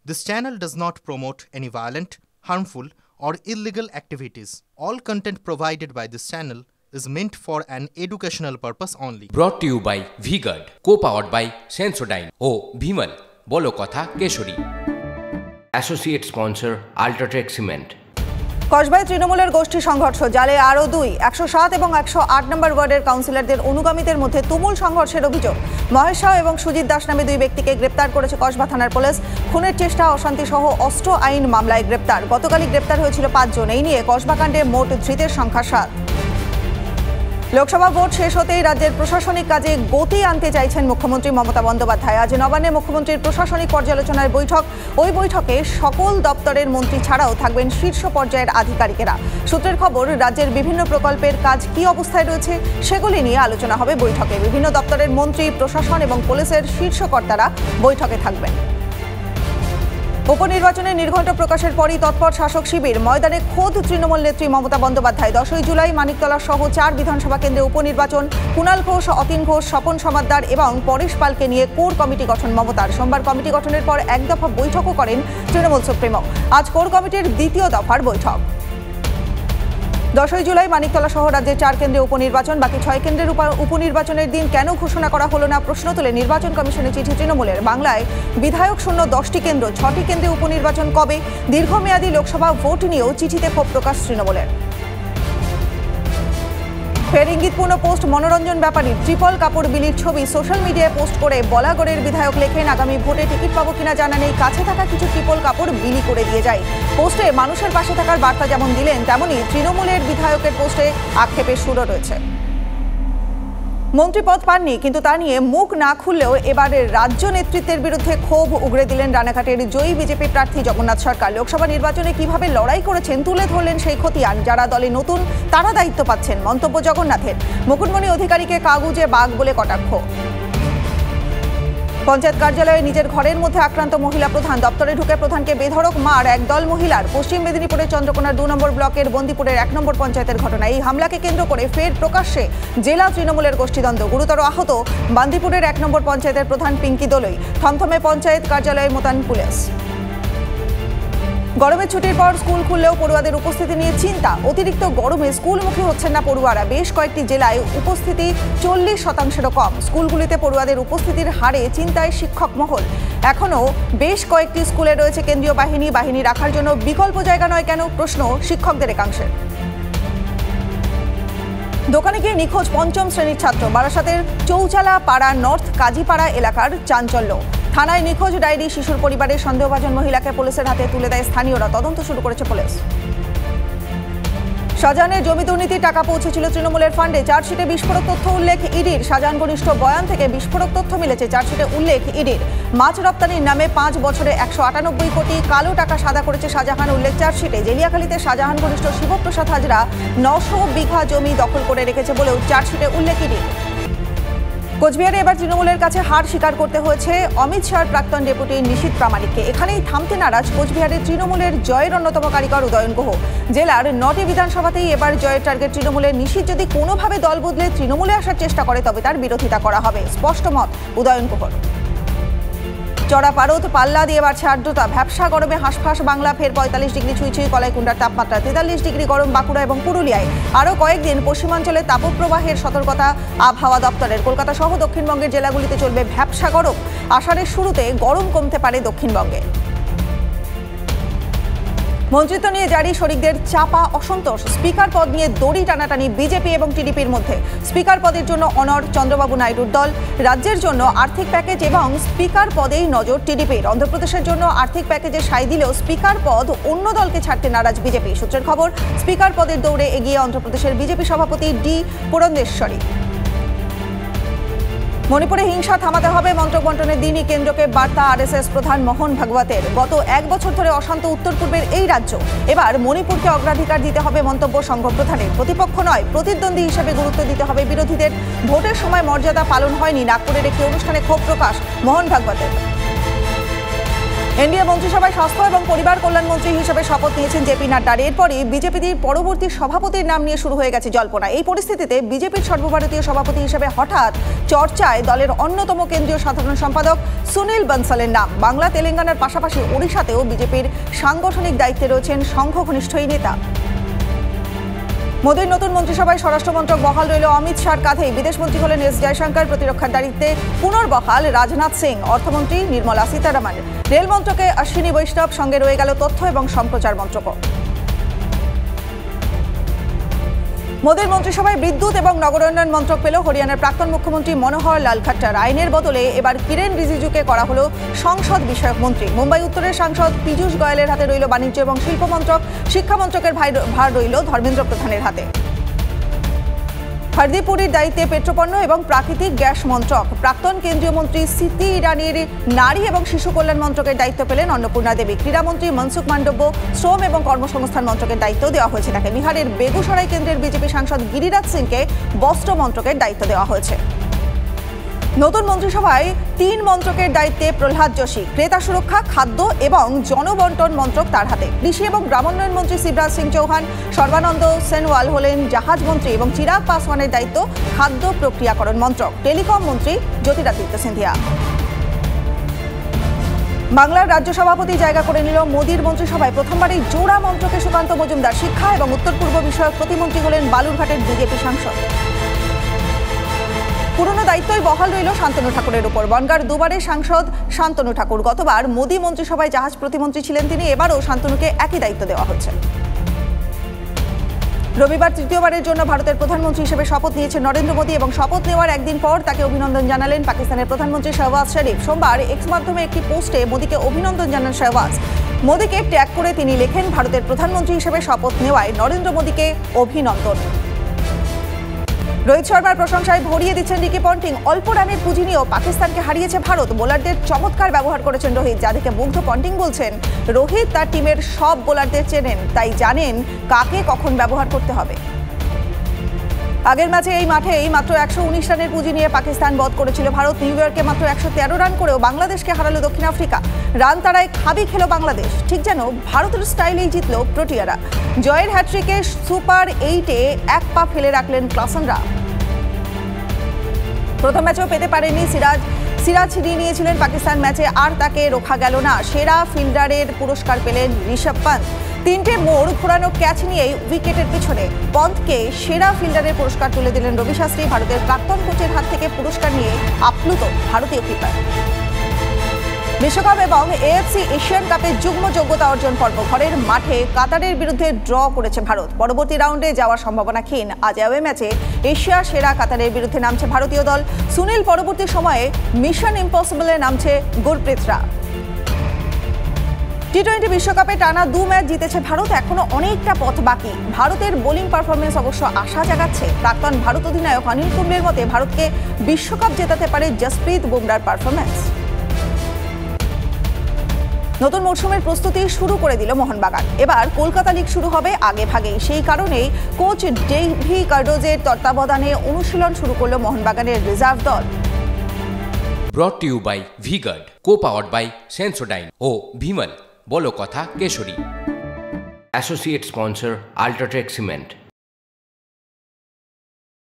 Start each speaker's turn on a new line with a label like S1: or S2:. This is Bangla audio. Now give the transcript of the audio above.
S1: This channel does not promote any violent, harmful, or illegal activities. All content provided by this channel is meant for an educational purpose only.
S2: Brought to you by V-Guard, co-powered by Sensodyne O Bhimal, বলো কথা Keshari. Associate sponsor Ultratech Cement।
S3: কসবায় তৃণমূলের গোষ্ঠী সংঘর্ষ, জালে আরও 107 এবং 108 নম্বর ওয়ার্ডের কাউন্সিলরদের অনুগামীদের মধ্যে তুমুল সংঘর্ষের অভিযোগ। মহেশ সাউ এবং সুজিত দাস নামে 2 ব্যক্তিকে গ্রেপ্তার করেছে কসবা থানার পুলিশ। খুনের চেষ্টা, অশান্তি সহ অস্ত্র আইন মামলায় গ্রেপ্তার। গতকালই গ্রেপ্তার হয়েছিল 5 জন। এই নিয়ে কসবা কাণ্ডে মোট ধৃতের সংখ্যা 7। লোকসভা ভোট শেষ হতেই রাজ্যের প্রশাসনিক কাজে গতি আনতে চাইছেন মুখ্যমন্ত্রী মমতা বন্দ্যোপাধ্যায়। আজ নবান্নে মুখ্যমন্ত্রীর প্রশাসনিক পর্যালোচনার বৈঠক। ওই বৈঠকে সকল দপ্তরের মন্ত্রী ছাড়াও থাকবেন শীর্ষ পর্যায়ের আধিকারিকেরা। সূত্রের খবর, রাজ্যের বিভিন্ন প্রকল্পের কাজ কী অবস্থায় রয়েছে সেগুলি নিয়ে আলোচনা হবে বৈঠকে। বিভিন্ন দপ্তরের মন্ত্রী, প্রশাসন এবং পুলিশের শীর্ষ কর্তারা বৈঠকে থাকবেন। উপনির্বাচনে নির্ঘণ্ট প্রকাশের পরই তৎপর শাসক শিবির। ময়দানে খোদ তৃণমূল নেত্রী মমতা বন্দ্যোপাধ্যায়। 10ই জুলাই মানিকতলা সহ 4 বিধানসভা কেন্দ্রে উপনির্বাচন। কুণাল ঘোষ, অতীন ঘোষ, স্বপন সমাদ্দার এবং পরেশ পালকে নিয়ে কোর কমিটি গঠন মমতার। সোমবার কমিটি গঠনের পর এক দফা বৈঠকও করেন তৃণমূল সুপ্রিমো। আজ কোর কমিটির দ্বিতীয় দফার বৈঠক। 10ই জুলাই মানিকতলা সহ রাজ্যের 4 কেন্দ্রে উপনির্বাচন। বাকি 6 কেন্দ্রের উপনির্বাচনের দিন কেন ঘোষণা করা হলো না প্রশ্ন তুলে নির্বাচন কমিশনে চিঠি তৃণমূলের। বাংলায় বিধায়ক শূন্য 10টি কেন্দ্র, 6টি কেন্দ্রে উপনির্বাচন কবে? দীর্ঘমেয়াদী লোকসভা ভোট নিয়েও চিঠিতে ক্ষোভ প্রকাশ তৃণমূলের। ফের ইঙ্গিতপূর্ণ পোস্ট মনোরঞ্জন ব্যাপারীর। ট্রিপল কাপড় বিলির ছবি সোশ্যাল মিডিয়ায় পোস্ট করে বলাগড়ের বিধায়ক লেখেন, আগামী ভোটে টিকিট পাবো কিনা জানা নেই, কাছে থাকা কিছু ট্রিপল কাপড় বিলি করে দিয়ে যায়। পোস্টে মানুষের পাশে থাকার বার্তা যেমন দিলেন, তেমনই তৃণমূলের বিধায়কের পোস্টে আক্ষেপের সুরও রয়েছে। মন্ত্রীপদ পাননি, কিন্তু তা নিয়ে মুখ না খুললেও এবারে রাজ্য নেতৃত্বের বিরুদ্ধে ক্ষোভ উগরে দিলেন রানাঘাটের জয়ী বিজেপি প্রার্থী জগন্নাথ সরকার। লোকসভা নির্বাচনে কিভাবে লড়াই করেছেন তুলে ধরলেন সেই খতিয়ান। যারা দলে নতুন তারা দায়িত্ব পাচ্ছেন, মন্তব্য জগন্নাথের। মুকুটমণি অধিকারীকে কাগুজে বাঘ বলে কটাক্ষ। পঞ্চায়েত কার্যালয়ে নিজের ঘরের মধ্যে আক্রান্ত মহিলা প্রধান। দপ্তরে ঢুকে প্রধানকে বেধড়ক মার একদল মহিলার। পশ্চিম মেদিনীপুরের চন্দ্রকোনার 2 নম্বর ব্লকের বন্দিপুরের 1 নম্বর পঞ্চায়েতের ঘটনা। এই হামলাকে কেন্দ্র করে ফের প্রকাশ্যে জেলা তৃণমূলের গোষ্ঠীদ্বন্দ্ব। গুরুতর আহত বান্দিপুরের 1 নম্বর পঞ্চায়েতের প্রধান পিঙ্কি দোলই। থমথমে পঞ্চায়েত কার্যালয়ে মোতায়েন পুলিশ। গরমের ছুটির পর স্কুল খুললেও পড়ুয়াদের উপস্থিতি নিয়ে চিন্তা। অতিরিক্ত গরমে স্কুলমুখী হচ্ছেন না পড়ুয়ারা। বেশ কয়েকটি জেলায় উপস্থিতি 40%-এরও কম। স্কুলগুলিতে পড়ুয়াদের উপস্থিতির হারে চিন্তায় শিক্ষক মহল। এখনও বেশ কয়েকটি স্কুলে রয়েছে কেন্দ্রীয় বাহিনী রাখার জন্য বিকল্প জায়গা নয় কেন, প্রশ্ন শিক্ষকদের একাংশের। দোকানে গিয়ে নিখোঁজ 5ম শ্রেণীর ছাত্র। বারাসাতের চৌচালা পাড়া নর্থ কাজীপাড়া এলাকার চাঞ্চল্য। থানায় নিখোঁজ ডায়েরি। শিশুর পরিবারের সন্দেহভাজন মহিলাকে পুলিশের হাতে তুলে দেয় স্থানীয়রা। তদন্ত শুরু করেছে পুলিশ। শাহজাহানের জমি দুর্নীতির টাকা পৌঁছেছিল তৃণমূলের ফান্ডে। চার্জশিটে বিস্ফোরক তথ্য উল্লেখ ইডির। শাহজাহান ঘনিষ্ঠ বয়ান থেকে বিস্ফোরক তথ্য মিলেছে। চার্জশিটে উল্লেখ ইডির। মাছ রপ্তানির নামে 5 বছরে 198 কোটি কালো টাকা সাদা করেছে শাহজাহান। উল্লেখ চার্জশিটে। জেলিয়াখালীতে শাহজাহান ঘনিষ্ঠ শিবপ্রসাদ হাজরা 900 বিঘা জমি দখল করে রেখেছে বলেও চার্জশিটে উল্লেখ ইডির। কোচবিহারে এবার তৃণমূলের কাছে হার স্বীকার করতে হয়েছে অমিত শাহর প্রাক্তন ডেপুটি নিশীথ প্রামাণিককে। এখানেই থামতে নারাজ কোচবিহারের তৃণমূলের জয়ের অন্যতম কারিগর উদয়ন গুহ। জেলার 9টি বিধানসভাতেই এবার জয়ের টার্গেট তৃণমূলের। নিশীথ যদি কোনোভাবে দল বদলে তৃণমূলে আসার চেষ্টা করে তবে তার বিরোধিতা করা হবে, স্পষ্ট মত উদয়ন গুহর। চড়া পারদ, পাল্লা দিয়ে বাড়ছে আর্দ্রতা। ভ্যাপসা গরমে হাঁসফাঁস বাংলা। ফের 45 ডিগ্রি ছুঁই কলাইকুণ্ডার তাপমাত্রা। 43 ডিগ্রি গরম বাঁকুড়া এবং পুরুলিয়ায়। আরও কয়েকদিন পশ্চিমাঞ্চলে তাপপ্রবাহের সতর্কতা আবহাওয়া দপ্তরের। কলকাতা সহ দক্ষিণবঙ্গের জেলাগুলিতে চলবে ভ্যাপসা গরম। আষাঢ়ের শুরুতে গরম কমতে পারে দক্ষিণবঙ্গে। মন্ত্রিত্ব নিয়ে জারি শরিকদের চাপা অসন্তোষ। স্পিকার পদ নিয়ে দড়ি টানাটানি বিজেপি এবং টিডিপির মধ্যে। স্পিকার পদের জন্য অনড় চন্দ্রবাবু নাইডুর দল। রাজ্যের জন্য আর্থিক প্যাকেজ এবং স্পিকার পদেই নজর টিডিপির। অন্ধ্রপ্রদেশের জন্য আর্থিক প্যাকেজে সাই দিলেও স্পিকার পদ অন্য দলকে ছাড়তে নারাজ বিজেপি। সূত্রের খবর, স্পিকার পদের দৌড়ে এগিয়ে অন্ধ্রপ্রদেশের বিজেপি সভাপতি ডি পুরন্দেশ্বরী। মণিপুরে হিংসা থামাতে হবে মন্ত্র বন্টনের দিনই কেন্দ্রকে বার্তা আরএসএস প্রধান মোহন ভাগবতের। গত 1 বছর ধরে অশান্ত উত্তর পূর্বের এই রাজ্য, এবার মণিপুরকে অগ্রাধিকার দিতে হবে মন্তব্য সংঘ প্রধানের। প্রতিপক্ষ নয়, প্রতিদ্বন্দ্বী হিসেবে গুরুত্ব দিতে হবে বিরোধীদের। ভোটের সময় মর্যাদা পালন হয়নি, নাগপুরের একটি অনুষ্ঠানে ক্ষোভ প্রকাশ মোহন ভাগবতের। এনডিএ মন্ত্রিসভায় স্বাস্থ্য এবং পরিবার কল্যাণ মন্ত্রী হিসেবে শপথ নিয়েছেন জেপি নাড্ডা। এরপরই বিজেপির পরবর্তী সভাপতির নাম নিয়ে শুরু হয়ে গেছে জল্পনা। এই পরিস্থিতিতে বিজেপির সর্বভারতীয় সভাপতি হিসেবে হঠাৎ চর্চায় দলের অন্যতম কেন্দ্রীয় সাধারণ সম্পাদক সুনীল বনসালের নাম। বাংলা তেলেঙ্গানার পাশাপাশি ওড়িশাতেও বিজেপির সাংগঠনিক দায়িত্বে রয়েছেন সংঘঘনিষ্ঠ এই নেতা। মোদীর নতুন মন্ত্রিসভায় স্বরাষ্ট্রমন্ত্রক বহাল রইল অমিত শাহর কাঁধেই। বিদেশমন্ত্রী হলেন এস জয়শঙ্কর, প্রতিরক্ষার দায়িত্বে পুনর্বহাল রাজনাথ সিং, অর্থমন্ত্রী নির্মলা সীতারামন। রেল মন্ত্রকে অশ্বিনী বৈষ্ণব, সঙ্গে রয়ে গেল তথ্য এবং সম্প্রচার মন্ত্রকও। মোদীর মন্ত্রিসভায় বিদ্যুৎ এবং নগরোন্নয়ন মন্ত্রক পেল হরিয়ানার প্রাক্তন মুখ্যমন্ত্রী মনোহর লাল খাট্টার। আইনের বদলে এবার কিরেন রিজিজুকে করা হলো সংসদ বিষয়ক মন্ত্রী। মুম্বাই উত্তরের সাংসদ পীযূষ গোয়েলের হাতে রইল বাণিজ্য এবং শিল্প মন্ত্রক। শিক্ষা মন্ত্রকের ভার রইল ধর্মেন্দ্র প্রধানের হাতে। হরদীপুরীর দায়িত্বে পেট্রোপণ্য এবং প্রাকৃতিক গ্যাস মন্ত্রক। প্রাক্তন কেন্দ্রীয় মন্ত্রী স্মৃতি ইরানির নারী এবং শিশু কল্যাণ মন্ত্রকের দায়িত্ব পেলেন অন্নপূর্ণা দেবী। ক্রীড়ামন্ত্রী মনসুখ মান্ডব্য, শ্রম এবং কর্মসংস্থান মন্ত্রকের দায়িত্ব দেওয়া হয়েছে তাকে। বিহারের বেগুসরাই কেন্দ্রের বিজেপি সাংসদ গিরিরাজ সিংকে বস্ত্র মন্ত্রকের দায়িত্ব দেওয়া হয়েছে। নতুন মন্ত্রিসভায় 3 মন্ত্রকের দায়িত্বে প্রহ্লাদ যোশী। ক্রেতা সুরক্ষা, খাদ্য এবং জনবন্টন মন্ত্রক তার হাতে। কৃষি এবং গ্রামোন্নয়ন মন্ত্রী শিবরাজ সিং চৌহান। সর্বানন্দ সোনোয়াল হলেন জাহাজ মন্ত্রী এবং চিরাগ পাসওয়ানের দায়িত্ব খাদ্য প্রক্রিয়াকরণ মন্ত্রক। টেলিকম মন্ত্রী জ্যোতিরাদিত্য সিন্ধিয়া। বাংলার রাজ্য সভাপতি জায়গা করে নিল মোদীর মন্ত্রিসভায়। প্রথমবারই জোড়া মন্ত্রকে সুকান্ত মজুমদার। শিক্ষা এবং উত্তর পূর্ব বিষয়ক প্রতিমন্ত্রী হলেন বালুরঘাটের বিজেপি সাংসদ। পুরনো দায়িত্বই বহাল রইল শান্তনু ঠাকুরের উপর। বনগাঁর দুবারের সাংসদ শান্তনু ঠাকুর। গতবার মোদী মন্ত্রিসভায় জাহাজ প্রতিমন্ত্রী ছিলেন তিনি। এবারও শান্তনুকে একই দায়িত্ব দেওয়া হচ্ছে। রবিবার তৃতীয়বারের জন্য ভারতের প্রধানমন্ত্রী হিসেবে শপথ নিয়েছেন নরেন্দ্র মোদী এবং শপথ নেওয়ার একদিন পর তাকে অভিনন্দন জানালেন পাকিস্তানের প্রধানমন্ত্রী শাহবাজ শরীফ। সোমবার এক্স মাধ্যমে একটি পোস্টে মোদীকে অভিনন্দন জানান শাহবাজ। মোদীকে ট্যাগ করে তিনি লেখেন, ভারতের প্রধানমন্ত্রী হিসেবে শপথ নেওয়ায় নরেন্দ্র মোদীকে অভিনন্দন। রোহিত শর্মার প্রশংসায় ভরিয়ে দিচ্ছেন রিকি পন্টিং। অল্প রানের পুঁজি নিয়েও পাকিস্তানকে হারিয়েছে ভারত। বোলারদের চমৎকার ব্যবহার করেছেন রোহিত, যা দেখে মুগ্ধ পন্টিং বলছেন, রোহিত তার টিমের সব বোলারদের চেনেন, তাই জানেন কাকে কখন ব্যবহার করতে হবে। আগের ম্যাচে এই মাঠেই মাত্র 119 রানের পুঁজি নিয়ে পাকিস্তান বধ করেছিল ভারত। নিউ ইয়র্কে মাত্র 113 রান করেও বাংলাদেশকে হারালো দক্ষিণ আফ্রিকা। রান তাড়ায় খাবি খেল বাংলাদেশ। ঠিক যেন ভারতের স্টাইলেই জিতল প্রোটিয়ারা। জয়ের হ্যাট্রিকে সুপার 8-এ এক পা ফেলে রাখলেন ক্লাসনরা। প্রথম ম্যাচেও পেতে পারেননি সিরাজ ছিনিয়ে নিয়েছিলেন পাকিস্তান ম্যাচে, আর তাকে রোখা গেল না। সেরা ফিল্ডারের পুরস্কার পেলেন ঋষভ পান্ত। 3টে মোড় ঘোরানো ক্যাচ নিয়েই উইকেটের পিছনে পন্তকে সেরা ফিল্ডারের পুরস্কার তুলে দিলেন রবি শাস্ত্রী। ভারতের প্রাক্তন কোচের হাত থেকে পুরস্কার নিয়ে আপ্লুত ভারতীয় কিপার। বিশ্বকাপ এবং এএফসি এশিয়ান কাপের যুগ্ম যোগ্যতা অর্জন পর্ব ঘরের মাঠে কাতারের বিরুদ্ধে ড্র করেছে ভারত। পরবর্তী রাউন্ডে যাওয়ার সম্ভাবনা ক্ষীণ। আজ অ্যাওয়ে ম্যাচে এশিয়া সেরা কাতারের বিরুদ্ধে নামছে ভারতীয় দল। সুনীল পরবর্তী সময়ে মিশন ইম্পসিবলে নামছে গুরপ্রীতরা। টি-20 বিশ্বকাপে টানা 2 ম্যাচ জিতেছে ভারত। এখনো অনেকটা পথ বাকি। ভারতের বোলিং পারফরমেন্স অবশ্য আশা জাগাচ্ছে। প্রাক্তন ভারত অধিনায়ক অনিল কুম্বলের মতে ভারতকে বিশ্বকাপ জেতাতে পারে জসপ্রীত বুমরার পারফরমেন্স। নতুন মরশুমের প্রস্তুতি শুরু করে দিল মোহনবাগান। এবার কলকাতা লিগ শুরু হবে আগে ভাগেই। সেই কারণেই কোচ ডেভি কার্ডোজের তত্ত্বাবধানে অনুশীলন শুরু করল মোহনবাগানের রিজার্ভ দল।
S2: Brought to you by V-Guard, co-powered by Sensodyne ও ভিমল, বলো কথা Kesari. Associate sponsor UltraTech cement.